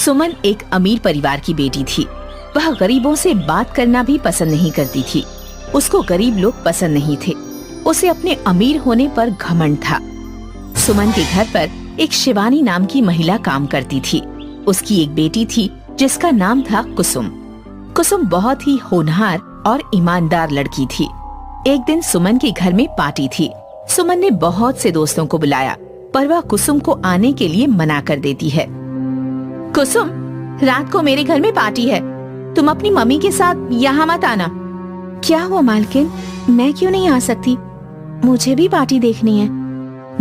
सुमन एक अमीर परिवार की बेटी थी। वह गरीबों से बात करना भी पसंद नहीं करती थी। उसको गरीब लोग पसंद नहीं थे। उसे अपने अमीर होने पर घमंड था। सुमन के घर पर एक शिवानी नाम की महिला काम करती थी। उसकी एक बेटी थी जिसका नाम था कुसुम। कुसुम बहुत ही होनहार और ईमानदार लड़की थी। एक दिन सुमन के घर में पार्टी थी। सुमन ने बहुत से दोस्तों को बुलाया, पर वह कुसुम को आने के लिए मना कर देती है। कुसुम, रात को मेरे घर में पार्टी है, तुम अपनी मम्मी के साथ यहाँ मत आना। क्या हुआ मालकिन, मैं क्यों नहीं आ सकती? मुझे भी पार्टी देखनी है।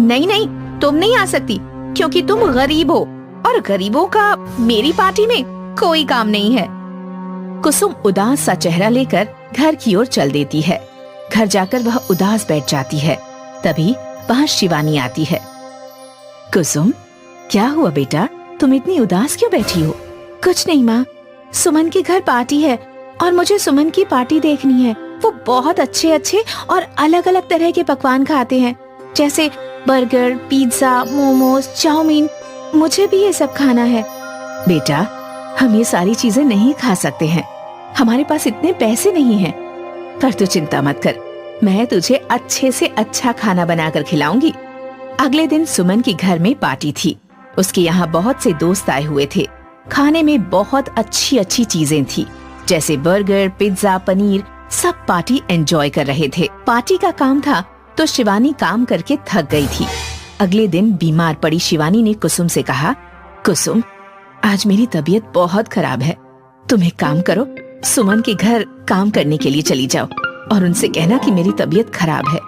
नहीं नहीं, तुम नहीं आ सकती क्योंकि तुम गरीब हो और गरीबों का मेरी पार्टी में कोई काम नहीं है। कुसुम उदास सा चेहरा लेकर घर की ओर चल देती है। घर जाकर वह उदास बैठ जाती है। तभी वहाँ शिवानी आती है। कुसुम, क्या हुआ बेटा, तुम इतनी उदास क्यों बैठी हो? कुछ नहीं माँ, सुमन के घर पार्टी है और मुझे सुमन की पार्टी देखनी है। वो बहुत अच्छे अच्छे और अलग अलग तरह के पकवान खाते हैं, जैसे बर्गर, पिज्जा, मोमोज, चाउमीन। मुझे भी ये सब खाना है। बेटा, हम ये सारी चीजें नहीं खा सकते हैं, हमारे पास इतने पैसे नहीं हैं। पर तू चिंता मत कर, मैं तुझे अच्छे से अच्छा खाना बनाकर खिलाऊंगी। अगले दिन सुमन के घर में पार्टी थी। उसके यहाँ बहुत से दोस्त आए हुए थे। खाने में बहुत अच्छी अच्छी चीजें थी, जैसे बर्गर, पिज्जा, पनीर। सब पार्टी एंजॉय कर रहे थे। पार्टी का काम था तो शिवानी काम करके थक गई थी। अगले दिन बीमार पड़ी शिवानी ने कुसुम से कहा, कुसुम, आज मेरी तबीयत बहुत खराब है। तुम एक काम करो, सुमन के घर काम करने के लिए चली जाओ और उनसे कहना कि मेरी तबीयत खराब है।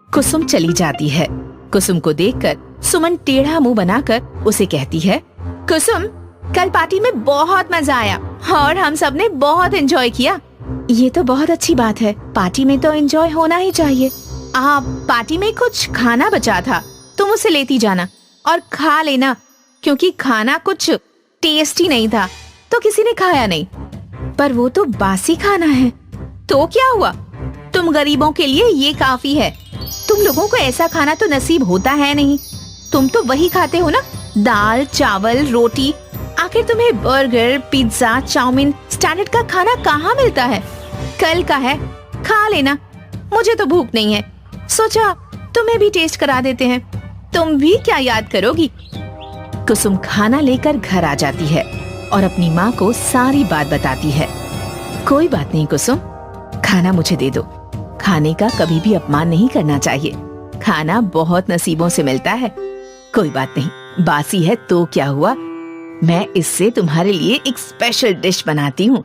कुसुम चली जाती है। कुसुम को देखकर सुमन टेढ़ा मुंह बनाकर उसे कहती है, कुसुम, कल पार्टी में बहुत मजा आया और हम सब ने बहुत एंजॉय किया। ये तो बहुत अच्छी बात है, पार्टी में तो एंजॉय होना ही चाहिए। पार्टी में कुछ खाना बचा था, तुम उसे लेती जाना और खा लेना, क्योंकि खाना कुछ टेस्टी नहीं था तो किसी ने खाया नहीं। पर वो तो बासी खाना है। तो क्या हुआ, तुम गरीबों के लिए ये काफी है। तुम लोगों को ऐसा खाना तो नसीब होता है नहीं। तुम तो वही खाते हो ना, दाल, चावल, रोटी। आखिर तुम्हें बर्गर, पिज्जा, चाउमीन, स्टैंडर्ड का खाना कहाँ मिलता है? कल का है, खा लेना। मुझे तो भूख नहीं है, सोचा तुम्हें भी टेस्ट करा देते हैं। तुम भी क्या याद करोगी? कुसुम खाना लेकर घर आ जाती है और अपनी माँ को सारी बात बताती है। कोई बात नहीं कुसुम, खाना मुझे दे दो। खाने का कभी भी अपमान नहीं करना चाहिए। खाना बहुत नसीबों से मिलता है। कोई बात नहीं, बासी है तो क्या हुआ, मैं इससे तुम्हारे लिए एक स्पेशल डिश बनाती हूँ।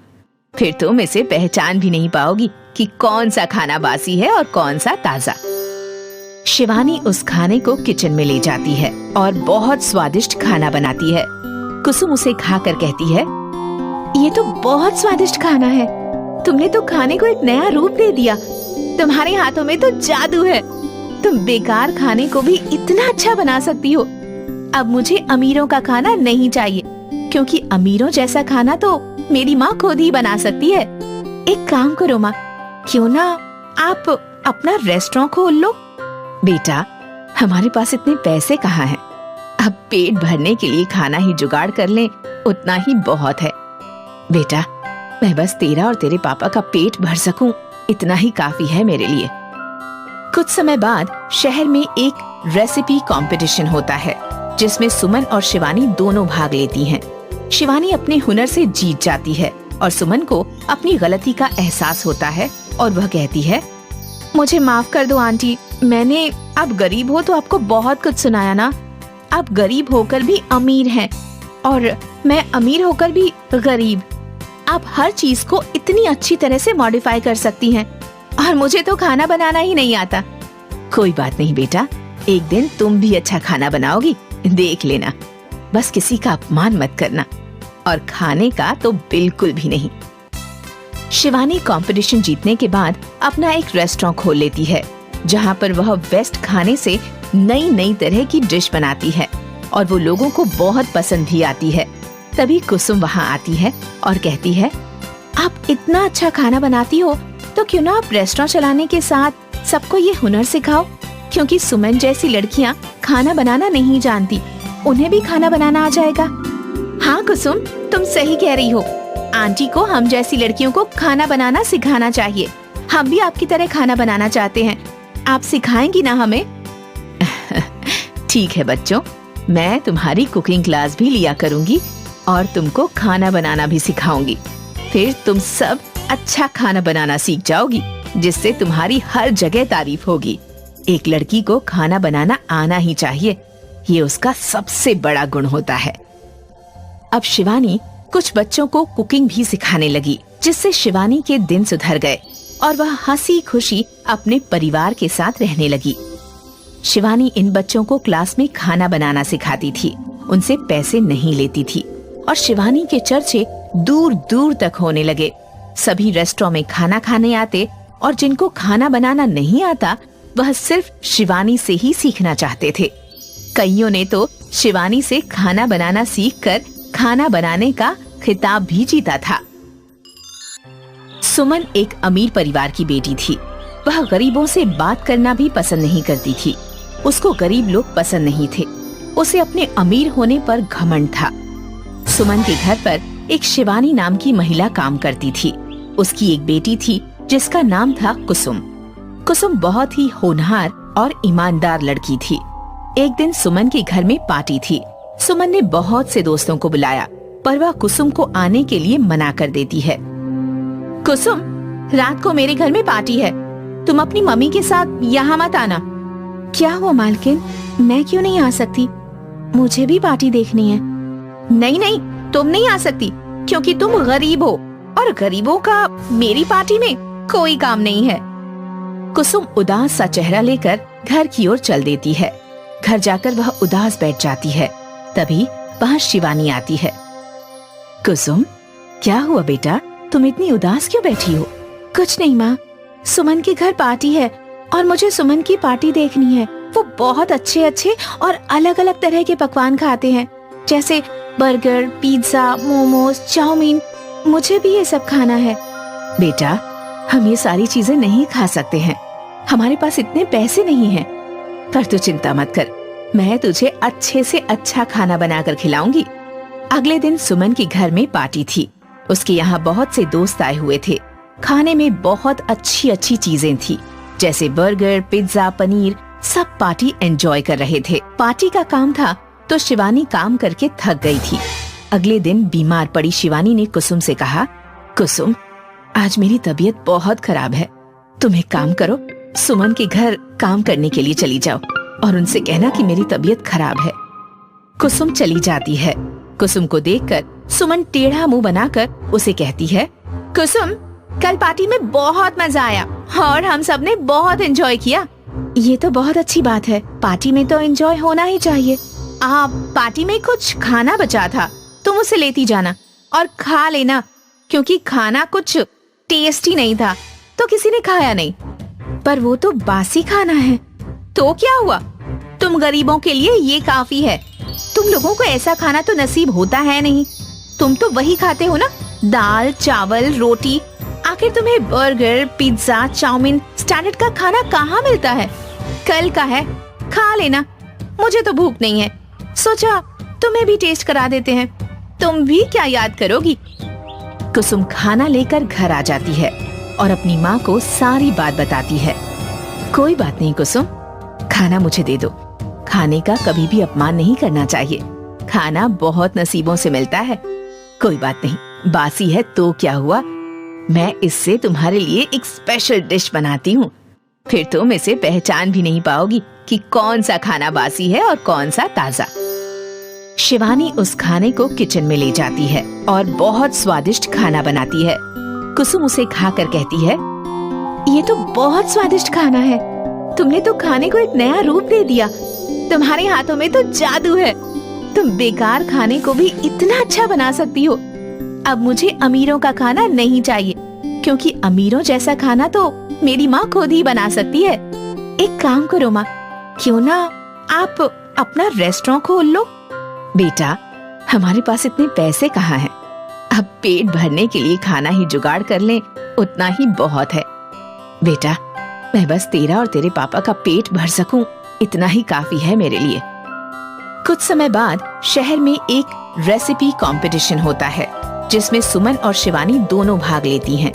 फिर तुम इसे पहचान भी नहीं पाओगी कि कौन सा खाना बासी है और कौन सा ताजा। शिवानी उस खाने को किचन में ले जाती है और बहुत स्वादिष्ट खाना बनाती है। कुसुम उसे खाकर कहती है, ये तो बहुत स्वादिष्ट खाना है। तुमने तो खाने को एक नया रूप दे दिया। तुम्हारे हाथों में तो जादू है। तुम बेकार खाने को भी इतना अच्छा बना सकती हो। अब मुझे अमीरों का खाना नहीं चाहिए, क्योंकि अमीरों जैसा खाना तो मेरी माँ खुद ही बना सकती है। एक काम करो माँ, क्यों ना आप अपना रेस्टोरेंट खोल लो? बेटा, हमारे पास इतने पैसे कहाँ हैं? अब पेट भरने के लिए खाना ही जुगाड़ कर लें, उतना ही बहुत है। बेटा, मैं बस तेरा और तेरे पापा का पेट भर सकूं, इतना ही काफी है मेरे लिए। कुछ समय बाद शहर में एक रेसिपी कंपटीशन होता है, जिसमें सुमन और शिवानी दोनों भाग लेती हैं। शिवानी अपने हुनर से जीत जाती है और सुमन को अपनी गलती का एहसास होता है और वह कहती है, मुझे माफ कर दो आंटी, मैंने आप गरीब हो तो आपको बहुत कुछ सुनाया ना। आप गरीब होकर भी अमीर हैं और मैं अमीर होकर भी गरीब। आप हर चीज को इतनी अच्छी तरह से मॉडिफाई कर सकती हैं और मुझे तो खाना बनाना ही नहीं आता। कोई बात नहीं बेटा, एक दिन तुम भी अच्छा खाना बनाओगी, देख लेना। बस किसी का अपमान मत करना, और खाने का तो बिल्कुल भी नहीं। शिवानी कंपटीशन जीतने के बाद अपना एक रेस्टोरेंट खोल लेती है, जहाँ पर वह बेस्ट खाने से नई नई तरह की डिश बनाती है और वो लोगों को बहुत पसंद भी आती है। तभी कुसुम वहाँ आती है और कहती है, आप इतना अच्छा खाना बनाती हो तो क्यों ना आप रेस्टोरेंट चलाने के साथ सबको ये हुनर सिखाओ, क्योंकि सुमन जैसी लड़कियाँ खाना बनाना नहीं जानती, उन्हें भी खाना बनाना आ जाएगा। हाँ कुसुम, तुम सही कह रही हो। आंटी को हम जैसी लड़कियों को खाना बनाना सिखाना चाहिए। हम भी आपकी तरह खाना बनाना चाहते हैं। आप सिखाएंगी ना हमें? ठीक है बच्चों, मैं तुम्हारी कुकिंग क्लास भी लिया करूंगी और तुमको खाना बनाना भी सिखाऊंगी। फिर तुम सब अच्छा खाना बनाना सीख जाओगी, जिससे तुम्हारी हर जगह तारीफ होगी। एक लड़की को खाना बनाना आना ही चाहिए, ये उसका सबसे बड़ा गुण होता है। अब शिवानी कुछ बच्चों को कुकिंग भी सिखाने लगी, जिससे शिवानी के दिन सुधर गए और वह हंसी खुशी अपने परिवार के साथ रहने लगी। शिवानी इन बच्चों को क्लास में खाना बनाना सिखाती थी, उनसे पैसे नहीं लेती थी और शिवानी के चर्चे दूर दूर तक होने लगे। सभी रेस्टोरेंट में खाना खाने आते और जिनको खाना बनाना नहीं आता वह सिर्फ शिवानी से ही सीखना चाहते थे। कईयों ने तो शिवानी से खाना बनाना सीखकर खाना बनाने का खिताब भी जीता था। सुमन एक अमीर परिवार की बेटी थी। वह गरीबों से बात करना भी पसंद नहीं करती थी। उसको गरीब लोग पसंद नहीं थे। उसे अपने अमीर होने पर घमंड था। सुमन के घर पर एक शिवानी नाम की महिला काम करती थी। उसकी एक बेटी थी जिसका नाम था कुसुम। कुसुम बहुत ही होनहार और ईमानदार लड़की थी। एक दिन सुमन के घर में पार्टी थी। सुमन ने बहुत से दोस्तों को बुलाया, पर वह कुसुम को आने के लिए मना कर देती है। कुसुम, रात को मेरे घर में पार्टी है, तुम अपनी मम्मी के साथ यहाँ मत आना। क्या हुआ मालकिन, मैं क्यों नहीं आ सकती? मुझे भी पार्टी देखनी है। नहीं नहीं, तुम नहीं आ सकती क्योंकि तुम गरीब हो और गरीबों का मेरी पार्टी में कोई काम नहीं है। कुसुम उदास सा चेहरा लेकर घर की ओर चल देती है। घर जाकर वह उदास बैठ जाती है। तभी वहाँ शिवानी आती है। कुसुम, क्या हुआ बेटा, तुम इतनी उदास क्यों बैठी हो? कुछ नहीं माँ, सुमन के घर पार्टी है और मुझे सुमन की पार्टी देखनी है। वो बहुत अच्छे अच्छे और अलग अलग तरह के पकवान खाते हैं, जैसे बर्गर, पिज्जा, मोमोज, चाउमीन। मुझे भी ये सब खाना है। बेटा, हम ये सारी चीजें नहीं खा सकते हैं, हमारे पास इतने पैसे नहीं हैं। पर तू चिंता मत कर, मैं तुझे अच्छे से अच्छा खाना बनाकर खिलाऊंगी। अगले दिन सुमन के घर में पार्टी थी। उसके यहाँ बहुत से दोस्त आए हुए थे। खाने में बहुत अच्छी अच्छी चीजें थी, जैसे बर्गर, पिज्जा, पनीर। सब पार्टी एंजॉय कर रहे थे। पार्टी का काम था तो शिवानी काम करके थक गई थी। अगले दिन बीमार पड़ी शिवानी ने कुसुम से कहा, कुसुम, आज मेरी तबीयत बहुत खराब है। तुम एक काम करो, सुमन के घर काम करने के लिए चली जाओ और उनसे कहना कि मेरी तबीयत खराब है। कुसुम चली जाती है। कुसुम को देखकर सुमन टेढ़ा मुंह बनाकर उसे कहती है, कुसुम, कल पार्टी में बहुत मजा आया और हम सब ने बहुत एंजॉय किया। ये तो बहुत अच्छी बात है, पार्टी में तो एंजॉय होना ही चाहिए। पार्टी में कुछ खाना बचा था, तुम उसे लेती जाना और खा लेना, क्योंकि खाना कुछ टेस्टी नहीं था तो किसी ने खाया नहीं। पर वो तो बासी खाना है। तो क्या हुआ, तुम गरीबों के लिए ये काफी है। तुम लोगों को ऐसा खाना तो नसीब होता है नहीं। तुम तो वही खाते हो ना, दाल, चावल, रोटी। आखिर तुम्हें बर्गर, पिज्जा, चाउमीन, स्टैंडर्ड का खाना कहाँ मिलता है? कल का है, खा लेना। मुझे तो भूख नहीं है, सोचा तुम्हें भी टेस्ट करा देते हैं। तुम भी क्या याद करोगी? कुसुम खाना लेकर घर आ जाती है और अपनी माँ को सारी बात बताती है। कोई बात नहीं कुसुम, खाना मुझे दे दो। खाने का कभी भी अपमान नहीं करना चाहिए। खाना बहुत नसीबों से मिलता है। कोई बात नहीं, बासी है तो क्या हुआ, मैं इससे तुम्हारे लिए एक स्पेशल डिश बनाती हूँ। फिर तुम इसे पहचान भी नहीं पाओगी कि कौन सा खाना बासी है और कौन सा ताजा। शिवानी उस खाने को किचन में ले जाती है और बहुत स्वादिष्ट खाना बनाती है। कुसुम उसे खाकर कहती है, ये तो बहुत स्वादिष्ट खाना है। तुमने तो खाने को एक नया रूप दे दिया। तुम्हारे हाथों में तो जादू है। तुम बेकार खाने को भी इतना अच्छा बना सकती हो। अब मुझे अमीरों का खाना नहीं चाहिए, क्योंकि अमीरों जैसा खाना तो मेरी माँ खुद ही बना सकती है। एक काम करो माँ, क्यों ना आप अपना रेस्टोरेंट खोल लो। बेटा, हमारे पास इतने पैसे कहाँ हैं? अब पेट भरने के लिए खाना ही जुगाड़ कर लें, उतना ही बहुत है। बेटा, मैं बस तेरा और तेरे पापा का पेट भर सकूं, इतना ही काफी है मेरे लिए। कुछ समय बाद शहर में एक रेसिपी कंपटीशन होता है जिसमें सुमन और शिवानी दोनों भाग लेती हैं।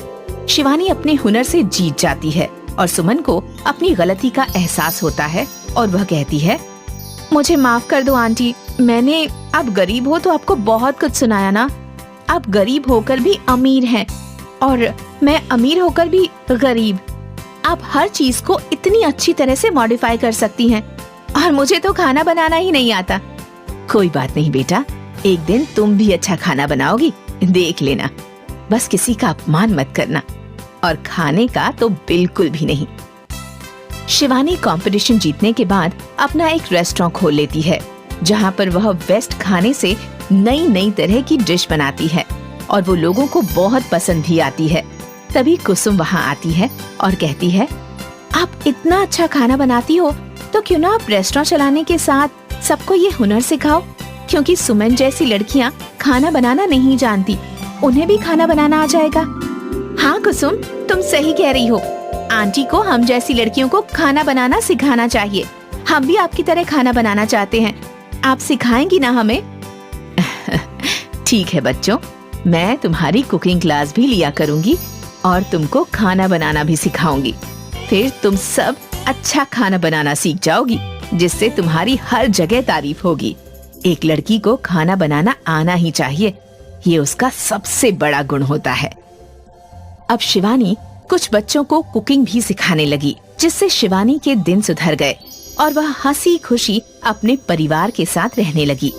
शिवानी अपने हुनर से जीत जाती है और सुमन को अपनी गलती का एहसास होता है और वह कहती है, मुझे माफ कर दो आंटी, मैंने आप गरीब हो तो आपको बहुत कुछ सुनाया ना। आप गरीब होकर भी अमीर हैं और मैं अमीर होकर भी गरीब। आप हर चीज को इतनी अच्छी तरह से मॉडिफाई कर सकती हैं और मुझे तो खाना बनाना ही नहीं आता। कोई बात नहीं बेटा, एक दिन तुम भी अच्छा खाना बनाओगी, देख लेना। बस किसी का अपमान मत करना और खाने का तो बिल्कुल भी नहीं। शिवानी कंपटीशन जीतने के बाद अपना एक रेस्टोरेंट खोल लेती है जहाँ पर वह बेस्ट खाने से नई नई तरह की डिश बनाती है और वो लोगों को बहुत पसंद भी आती है। तभी कुसुम वहाँ आती है और कहती है, आप इतना अच्छा खाना बनाती हो तो क्यों ना आप रेस्टोरेंट चलाने के साथ सबको ये हुनर सिखाओ, क्योंकि सुमन जैसी लड़कियाँ खाना बनाना नहीं जानती, उन्हें भी खाना बनाना आ जाएगा। हाँ कुसुम, तुम सही कह रही हो। आंटी को हम जैसी लड़कियों को खाना बनाना सिखाना चाहिए। हम भी आपकी तरह खाना बनाना चाहते हैं, आप सिखाएंगी ना हमें? ठीक है बच्चों, मैं तुम्हारी कुकिंग क्लास भी लिया करूंगी और तुमको खाना बनाना भी सिखाऊंगी। फिर तुम सब अच्छा खाना बनाना सीख जाओगी, जिससे तुम्हारी हर जगह तारीफ होगी। एक लड़की को खाना बनाना आना ही चाहिए, ये उसका सबसे बड़ा गुण होता है। अब शिवानी कुछ बच्चों को कुकिंग भी सिखाने लगी, जिससे शिवानी के दिन सुधर गए और वह हंसी खुशी अपने परिवार के साथ रहने लगी।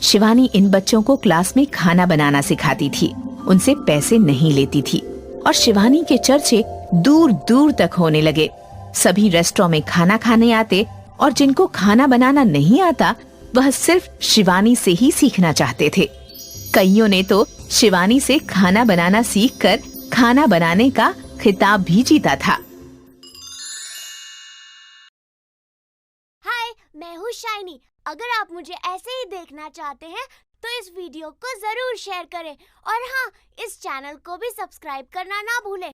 शिवानी इन बच्चों को क्लास में खाना बनाना सिखाती थी, उनसे पैसे नहीं लेती थी और शिवानी के चर्चे दूर दूर तक होने लगे। सभी रेस्टोरेंट में खाना खाने आते और जिनको खाना बनाना नहीं आता वह सिर्फ शिवानी से ही सीखना चाहते थे। कईयों ने तो शिवानी से खाना बनाना सीखकर खाना बनाने का खिताब भी जीता था। हाय, मैं हूँ शाइनी। अगर आप मुझे ऐसे ही देखना चाहते हैं तो इस वीडियो को जरूर शेयर करें और हाँ, इस चैनल को भी सब्सक्राइब करना ना भूलें।